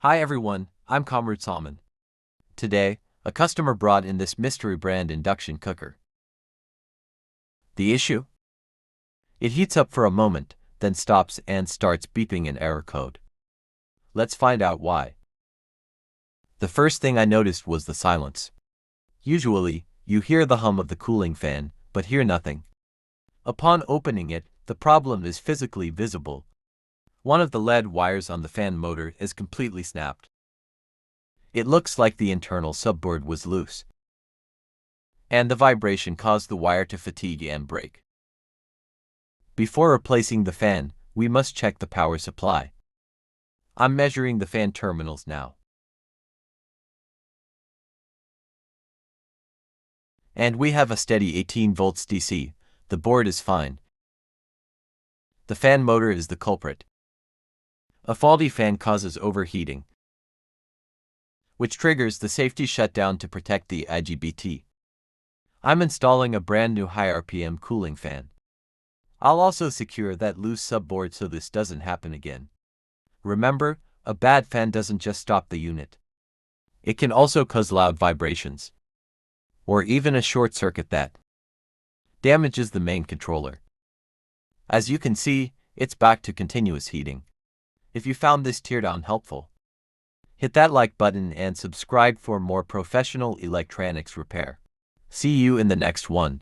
Hi everyone, I'm Comrade Salman. Today, a customer brought in this mystery brand induction cooker. The issue? It heats up for a moment, then stops and starts beeping an error code. Let's find out why. The first thing I noticed was the silence. Usually, you hear the hum of the cooling fan, but hear nothing. Upon opening it, the problem is physically visible. One of the lead wires on the fan motor is completely snapped. It looks like the internal subboard was loose, and the vibration caused the wire to fatigue and break. Before replacing the fan, we must check the power supply. I'm measuring the fan terminals now. And we have a steady 18 volts DC. The board is fine. The fan motor is the culprit. A faulty fan causes overheating, which triggers the safety shutdown to protect the IGBT. I'm installing a brand new high RPM cooling fan. I'll also secure that loose subboard so this doesn't happen again. Remember, a bad fan doesn't just stop the unit. It can also cause loud vibrations, or even a short circuit that damages the main controller. As you can see, it's back to continuous heating. If you found this teardown helpful, hit that like button and subscribe for more professional electronics repair. See you in the next one.